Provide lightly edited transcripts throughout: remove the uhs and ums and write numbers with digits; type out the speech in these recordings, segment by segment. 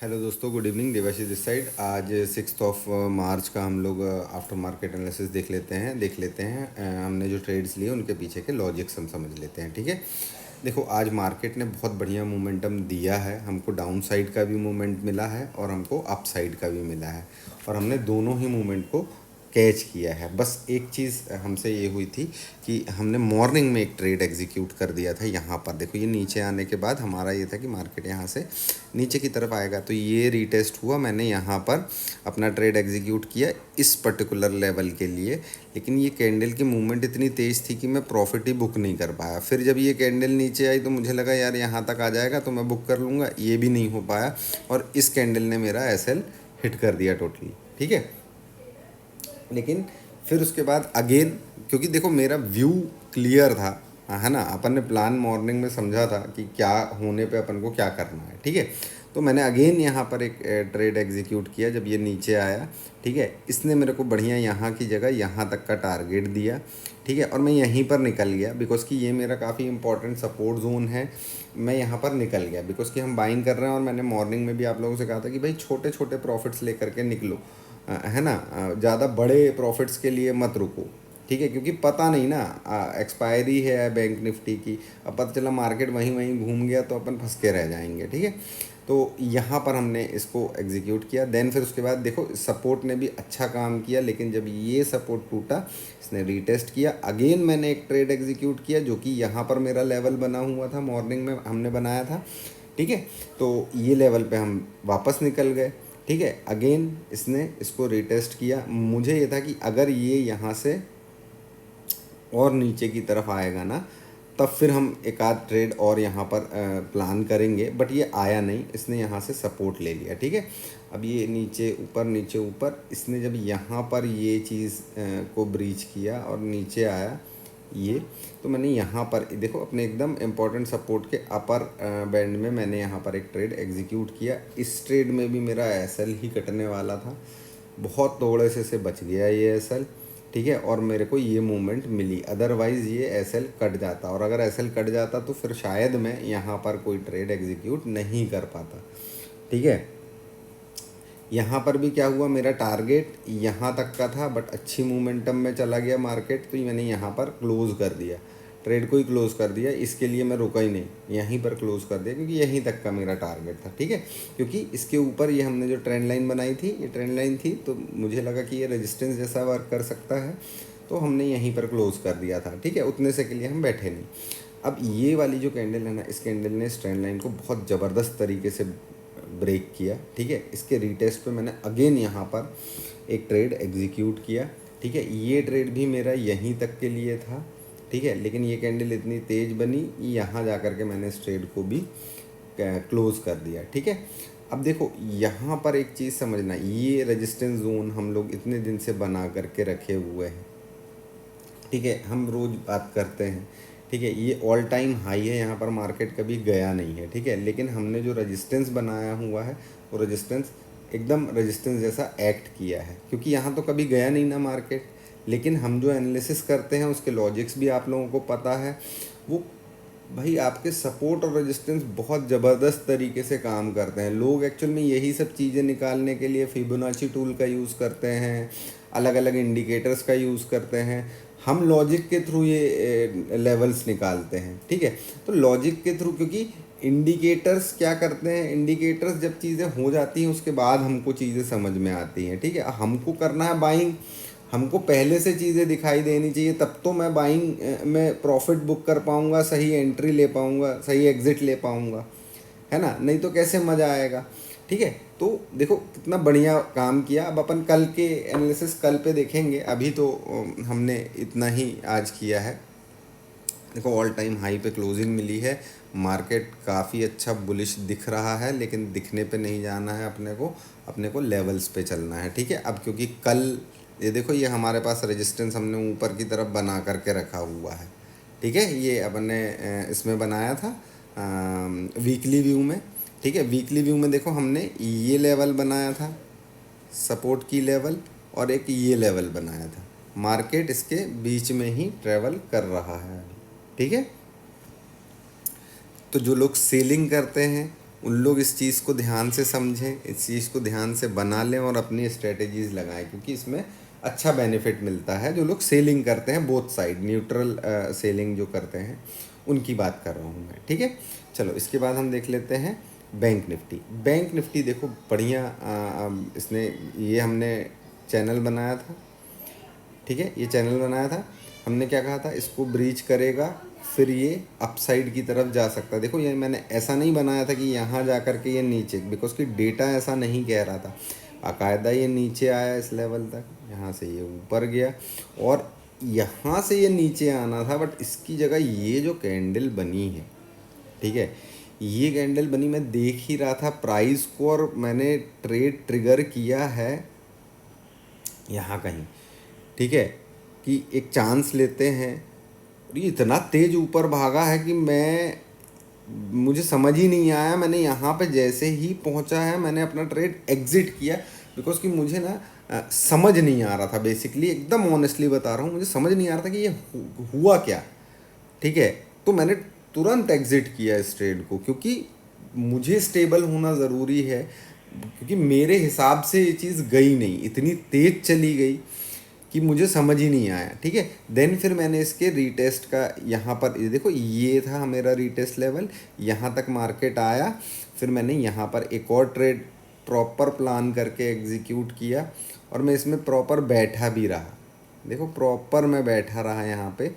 Hello दोस्तों, good evening. Devashish this side. आज 6 मार्च का हम लोग आफ्टर मार्केट एनालिसिस देख लेते हैं। हमने जो ट्रेड्स लिए उनके पीछे के लॉजिक्स हम समझ लेते हैं। ठीक है, देखो आज मार्केट ने बहुत बढ़िया मोमेंटम दिया है। हमको डाउन साइड का भी मोमेंट मिला है और हमको अप साइड का भी मिला है, और हमने दोनों ही मोमेंट को कैच किया है। बस एक चीज़ हमसे ये हुई थी कि हमने मॉर्निंग में एक ट्रेड एग्जीक्यूट कर दिया था। यहाँ पर देखो, ये नीचे आने के बाद हमारा ये था कि मार्केट यहाँ से नीचे की तरफ आएगा, तो ये रीटेस्ट हुआ। मैंने यहाँ पर अपना ट्रेड एग्जीक्यूट किया इस पर्टिकुलर लेवल के लिए, लेकिन ये कैंडल की मूवमेंट इतनी तेज़ थी कि मैं प्रॉफिट ही बुक नहीं कर पाया। फिर जब ये कैंडल नीचे आई तो मुझे लगा यार यहाँ तक आ जाएगा तो मैं बुक कर लूँगा, ये भी नहीं हो पाया, और इस कैंडल ने मेरा एसएल हिट कर दिया टोटली। ठीक है, लेकिन फिर उसके बाद अगेन, क्योंकि देखो मेरा व्यू क्लियर था, है ना। अपन ने प्लान मॉर्निंग में समझा था कि क्या होने पे अपन को क्या करना है। ठीक है, तो मैंने अगेन यहाँ पर एक ट्रेड एग्जीक्यूट किया जब ये नीचे आया। ठीक है, इसने मेरे को बढ़िया यहाँ की जगह यहाँ तक का टारगेट दिया। ठीक है, और मैं यहीं पर निकल गया बिकॉज़ कि ये मेरा काफ़ी इंपॉर्टेंट सपोर्ट जोन है। मैं यहाँ पर निकल गया बिकॉज़ कि हम बाइंग कर रहे हैं, और मैंने मॉर्निंग में भी आप लोगों से कहा था कि भाई छोटे छोटे प्रॉफिट्स लेकर के निकलो, है ना। ज़्यादा बड़े प्रॉफिट्स के लिए मत रुको। ठीक है, क्योंकि पता नहीं ना, एक्सपायरी है बैंक निफ्टी की। अब पता चला मार्केट वहीं वहीं घूम गया तो अपन फंस के रह जाएंगे। ठीक है, तो यहाँ पर हमने इसको एग्जीक्यूट किया। देन फिर उसके बाद देखो सपोर्ट ने भी अच्छा काम किया, लेकिन जब ये सपोर्ट टूटा इसने रीटेस्ट किया। अगेन मैंने एक ट्रेड एग्जीक्यूट किया जो कि यहाँ पर मेरा लेवल बना हुआ था, मॉर्निंग में हमने बनाया था। ठीक है, तो ये लेवल पे हम वापस निकल गए। ठीक है, अगेन इसने इसको रिटेस्ट किया। मुझे ये था कि अगर ये यहाँ से और नीचे की तरफ आएगा ना, तब फिर हम एक आध ट्रेड और यहाँ पर प्लान करेंगे, बट ये आया नहीं, इसने यहाँ से सपोर्ट ले लिया। ठीक है, अब ये नीचे ऊपर इसने जब यहाँ पर ये चीज़ को ब्रीच किया और नीचे आया ये, तो मैंने यहाँ पर देखो अपने एकदम इम्पॉर्टेंट सपोर्ट के अपर बैंड में मैंने यहाँ पर एक ट्रेड एग्जीक्यूट किया। इस ट्रेड में भी मेरा एसएल ही कटने वाला था, बहुत थोड़े से बच गया ये एसएल। ठीक है, और मेरे को ये मूवमेंट मिली, अदरवाइज़ ये एसएल कट जाता, और अगर एसएल कट जाता तो फिर शायद मैं यहाँ पर कोई ट्रेड एग्जीक्यूट नहीं कर पाता। ठीक है, यहाँ पर भी क्या हुआ, मेरा टारगेट यहाँ तक का था, बट अच्छी मोमेंटम में चला गया मार्केट, तो मैंने यहाँ पर क्लोज़ कर दिया, ट्रेड को ही क्लोज़ कर दिया। इसके लिए मैं रुका ही नहीं, यहीं पर क्लोज़ कर दिया, क्योंकि यहीं तक का मेरा टारगेट था। ठीक है, क्योंकि इसके ऊपर ये हमने जो ट्रेंड लाइन बनाई थी, ये ट्रेंड लाइन थी, तो मुझे लगा कि ये रेजिस्टेंस जैसा वर्क कर सकता है, तो हमने यहीं पर क्लोज़ कर दिया था। ठीक है, उतने से के लिए हम बैठे नहीं। अब ये वाली जो कैंडल है ना, इस कैंडल ने इस ट्रेंड लाइन को बहुत ज़बरदस्त तरीके से ब्रेक किया। ठीक है, इसके रीटेस्ट पे मैंने अगेन यहाँ पर एक ट्रेड एग्जीक्यूट किया। ठीक है, ये ट्रेड भी मेरा यहीं तक के लिए था। ठीक है, लेकिन ये कैंडल इतनी तेज़ बनी, यहाँ जा कर के मैंने इस ट्रेड को भी क्लोज़ कर दिया। ठीक है, अब देखो यहाँ पर एक चीज़ समझना, ये रेजिस्टेंस जोन हम लोग इतने दिन से बना करके रखे हुए हैं। ठीक है, हम रोज़ बात करते हैं। ठीक है, ये ऑल टाइम हाई है, यहाँ पर मार्केट कभी गया नहीं है। ठीक है, लेकिन हमने जो रेजिस्टेंस बनाया हुआ है वो रेजिस्टेंस एकदम रेजिस्टेंस जैसा एक्ट किया है, क्योंकि यहाँ तो कभी गया नहीं ना मार्केट। लेकिन हम जो एनालिसिस करते हैं उसके लॉजिक्स भी आप लोगों को पता है। वो भाई आपके सपोर्ट और रेजिस्टेंस बहुत ज़बरदस्त तरीके से काम करते हैं। लोग एक्चुअल में यही सब चीज़ें निकालने के लिए फिबोनाची टूल का यूज़ करते हैं, अलग अलग इंडिकेटर्स का यूज़ करते हैं। हम लॉजिक के थ्रू ये लेवल्स निकालते हैं। ठीक है, तो लॉजिक के थ्रू, क्योंकि इंडिकेटर्स क्या करते हैं, इंडिकेटर्स जब चीज़ें हो जाती हैं उसके बाद हमको चीज़ें समझ में आती हैं। ठीक है, हमको करना है बाइंग, हमको पहले से चीज़ें दिखाई देनी चाहिए, तब तो मैं बाइंग में प्रॉफिट बुक कर पाऊँगा, सही एंट्री ले पाऊँगा, सही एग्ज़िट ले पाऊँगा, है ना। नहीं तो कैसे मज़ा आएगा। ठीक है, तो देखो कितना बढ़िया काम किया। अब अपन कल के एनालिसिस कल पे देखेंगे, अभी तो हमने इतना ही आज किया है। देखो ऑल टाइम हाई पे क्लोजिंग मिली है, मार्केट काफ़ी अच्छा बुलिश दिख रहा है, लेकिन दिखने पे नहीं जाना है अपने को लेवल्स पे चलना है। ठीक है, अब क्योंकि कल ये देखो, ये हमारे पास रेजिस्टेंस हमने ऊपर की तरफ बना करके रखा हुआ है। ठीक है, ये अपन ने इसमें बनाया था वीकली व्यू में। ठीक है, वीकली व्यू में देखो हमने ये लेवल बनाया था, सपोर्ट की लेवल, और एक ये लेवल बनाया था। मार्केट इसके बीच में ही ट्रेवल कर रहा है। ठीक है, तो जो लोग सेलिंग करते हैं उन लोग इस चीज़ को ध्यान से समझें, इस चीज़ को ध्यान से बना लें और अपनी स्ट्रेटेजीज़ लगाएं, क्योंकि इसमें अच्छा बेनिफिट मिलता है। जो लोग सेलिंग करते हैं बोथ साइड, न्यूट्रल सेलिंग जो करते हैं, उनकी बात कर रहा हूँ मैं, ठीक है। चलो इसके बाद हम देख लेते हैं बैंक निफ्टी। बैंक निफ्टी देखो बढ़िया, इसने, ये हमने चैनल बनाया था, ठीक है, ये चैनल बनाया था। हमने क्या कहा था, इसको ब्रीच करेगा फिर ये अपसाइड की तरफ जा सकता है। देखो ये मैंने ऐसा नहीं बनाया था कि यहाँ जा कर के ये नीचे, बिकॉज कि डेटा ऐसा नहीं कह रहा था। बाकायदा ये नीचे आया इस लेवल तक, यहाँ से ये ऊपर गया और यहाँ से ये नीचे आना था, बट इसकी जगह ये जो कैंडल बनी है, ठीक है, ये कैंडल बनी, मैं देख ही रहा था प्राइस को और मैंने ट्रेड ट्रिगर किया है यहाँ कहीं, ठीक है, कि एक चांस लेते हैं। और ये इतना तेज ऊपर भागा है कि मुझे समझ ही नहीं आया। मैंने यहाँ पे जैसे ही पहुँचा है मैंने अपना ट्रेड एग्जिट किया, बिकॉज कि मुझे ना समझ नहीं आ रहा था। बेसिकली एकदम ऑनेस्टली बता रहा हूँ, मुझे समझ नहीं आ रहा था कि ये हुआ क्या, ठीक है। तो मैंने तुरंत एग्जिट किया इस ट्रेड को, क्योंकि मुझे स्टेबल होना ज़रूरी है, क्योंकि मेरे हिसाब से ये चीज़ गई नहीं, इतनी तेज़ चली गई कि मुझे समझ ही नहीं आया, ठीक है। देन फिर मैंने इसके रीटेस्ट का, यहाँ पर ये देखो, ये था मेरा रीटेस्ट लेवल, यहाँ तक मार्केट आया, फिर मैंने यहाँ पर एक और ट्रेड प्रॉपर प्लान करके एग्जीक्यूट किया और मैं इसमें प्रॉपर बैठा भी रहा। देखो प्रॉपर मैं बैठा रहा यहाँ पे,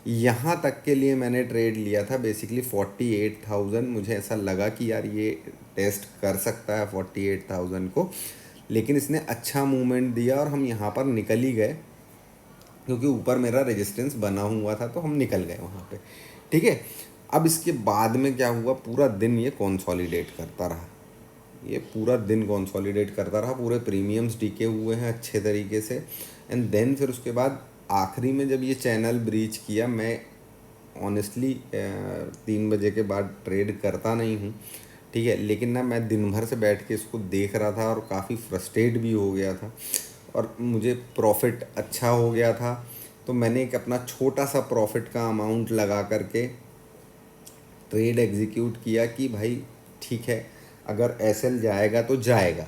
यहाँ तक के लिए मैंने ट्रेड लिया था बेसिकली 48,000। मुझे ऐसा लगा कि यार ये टेस्ट कर सकता है 48,000 को, लेकिन इसने अच्छा मूवमेंट दिया और हम यहाँ पर निकल ही गए, क्योंकि ऊपर मेरा रेजिस्टेंस बना हुआ था तो हम निकल गए वहाँ पे, ठीक है। अब इसके बाद में क्या हुआ, पूरा दिन ये कंसोलिडेट करता रहा, ये पूरा दिन कंसोलिडेट करता रहा, पूरे प्रीमियम्स टिके हुए हैं अच्छे तरीके से। एंड देन फिर उसके बाद आखिरी में जब ये चैनल ब्रीच किया, मैं ऑनेस्टली 3 बजे के बाद ट्रेड करता नहीं हूँ, ठीक है, लेकिन ना मैं दिन भर से बैठ के इसको देख रहा था और काफ़ी फ्रस्ट्रेट भी हो गया था और मुझे प्रॉफिट अच्छा हो गया था। तो मैंने एक अपना छोटा सा प्रॉफिट का अमाउंट लगा करके ट्रेड एग्जीक्यूट किया कि भाई ठीक है, अगर एसएल जाएगा तो जाएगा,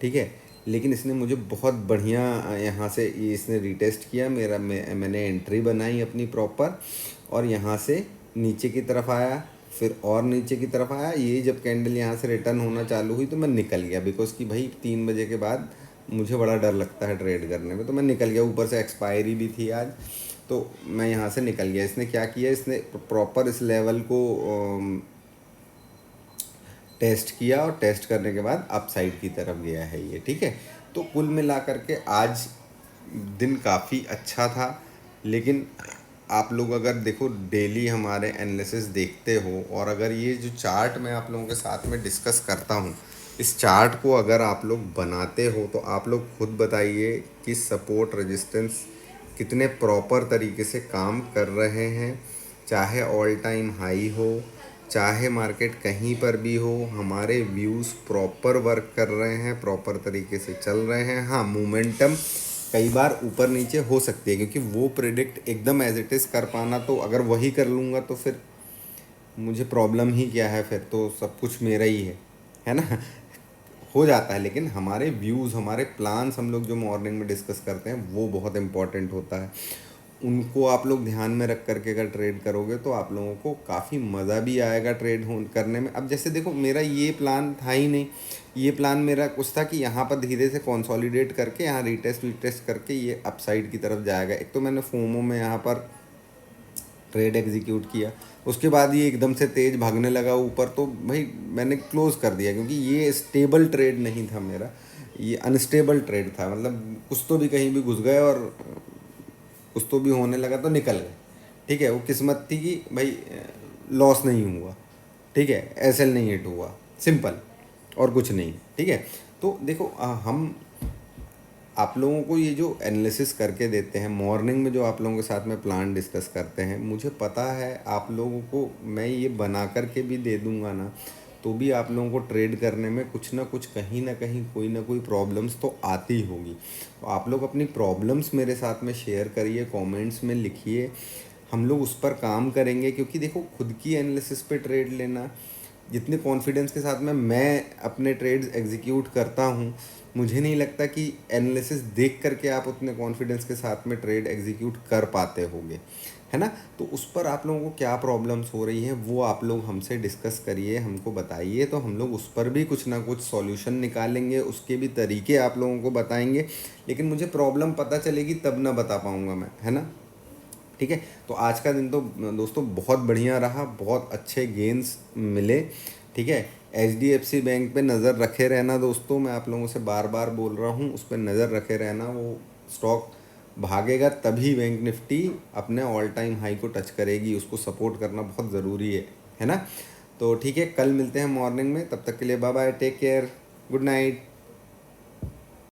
ठीक है। लेकिन इसने मुझे बहुत बढ़िया यहाँ से ये इसने रिटेस्ट किया मेरा, मैंने एंट्री बनाई अपनी प्रॉपर और यहाँ से नीचे की तरफ आया, फिर और नीचे की तरफ आया। ये जब कैंडल यहाँ से रिटर्न होना चालू हुई तो मैं निकल गया, बिकॉज कि भाई 3 बजे के बाद मुझे बड़ा डर लगता है ट्रेड करने में, तो मैं निकल गया। ऊपर से एक्सपायरी भी थी आज, तो मैं यहाँ से निकल गया। इसने क्या किया, इसने प्रॉपर इस लेवल को टेस्ट किया और टेस्ट करने के बाद अपसाइड की तरफ गया है ये, ठीक है। तो कुल मिला करके आज दिन काफ़ी अच्छा था। लेकिन आप लोग अगर देखो डेली हमारे एनालिसिस देखते हो और अगर ये जो चार्ट मैं आप लोगों के साथ में डिस्कस करता हूँ, इस चार्ट को अगर आप लोग बनाते हो तो आप लोग खुद बताइए कि सपोर्ट रेजिस्टेंस कितने प्रॉपर तरीके से काम कर रहे हैं। चाहे ऑल टाइम हाई हो, चाहे मार्केट कहीं पर भी हो, हमारे व्यूज़ प्रॉपर वर्क कर रहे हैं, प्रॉपर तरीके से चल रहे हैं। हाँ, मोमेंटम कई बार ऊपर नीचे हो सकती है, क्योंकि वो प्रिडिक्ट एकदम एज इट इज़ कर पाना, तो अगर वही कर लूँगा तो फिर मुझे प्रॉब्लम ही क्या है, फिर तो सब कुछ मेरा ही है ना। हो जाता है, लेकिन हमारे व्यूज़, हमारे प्लान्स हम लोग जो मॉर्निंग में डिस्कस करते हैं वो बहुत इंपॉर्टेंट होता है। उनको आप लोग ध्यान में रख करके अगर ट्रेड करोगे तो आप लोगों को काफ़ी मज़ा भी आएगा ट्रेड हो करने में। अब जैसे देखो, मेरा ये प्लान था ही नहीं, ये प्लान मेरा कुछ था कि यहाँ पर धीरे से कंसोलिडेट करके यहाँ रीटेस्ट वीटेस्ट करके ये अपसाइड की तरफ जाएगा। एक तो मैंने फोमो में यहाँ पर ट्रेड एग्जीक्यूट किया, उसके बाद ये एकदम से तेज़ भागने लगा ऊपर, तो भाई मैंने क्लोज़ कर दिया, क्योंकि ये स्टेबल ट्रेड नहीं था मेरा, ये अनस्टेबल ट्रेड था। मतलब कुछ तो भी कहीं भी घुस गए और कुछ तो भी होने लगा तो निकल गए, ठीक है। वो किस्मत थी कि भाई लॉस नहीं हुआ, ठीक है, एसएल नहीं हिट हुआ, सिंपल, और कुछ नहीं, ठीक है। तो देखो हम आप लोगों को ये जो एनालिसिस करके देते हैं मॉर्निंग में, जो आप लोगों के साथ में प्लान डिस्कस करते हैं, मुझे पता है आप लोगों को मैं ये बना करके भी दे दूंगा ना, तो भी आप लोगों को ट्रेड करने में कुछ ना कुछ, कहीं ना कहीं कोई ना कोई प्रॉब्लम्स तो आती होगी। तो आप लोग अपनी प्रॉब्लम्स मेरे साथ में शेयर करिए, कमेंट्स में लिखिए, हम लोग उस पर काम करेंगे। क्योंकि देखो, खुद की एनालिसिस पे ट्रेड लेना जितने कॉन्फिडेंस के साथ में मैं अपने ट्रेड्स एग्जीक्यूट करता हूँ, मुझे नहीं लगता कि एनालिसिस देख करके आप उतने कॉन्फिडेंस के साथ में ट्रेड एग्जीक्यूट कर पाते होगे, है ना। तो उस पर आप लोगों को क्या प्रॉब्लम्स हो रही हैं वो आप लोग हमसे डिस्कस करिए, हमको बताइए, तो हम लोग उस पर भी कुछ ना कुछ सॉल्यूशन निकालेंगे, उसके भी तरीके आप लोगों को बताएंगे। लेकिन मुझे प्रॉब्लम पता चलेगी तब ना बता पाऊँगा मैं, है ना। ठीक है, तो आज का दिन तो दोस्तों बहुत बढ़िया रहा, बहुत अच्छे गेंस मिले। ठीक है, HDFC बैंक पे नज़र रखे रहना दोस्तों, मैं आप लोगों से बार बार बोल रहा हूँ, उस पर नज़र रखे रहना। वो स्टॉक भागेगा तभी बैंक निफ्टी अपने ऑल टाइम हाई को टच करेगी, उसको सपोर्ट करना बहुत ज़रूरी है ना। तो ठीक है, कल मिलते हैं मॉर्निंग में, तब तक के लिए bye bye, take care, good night.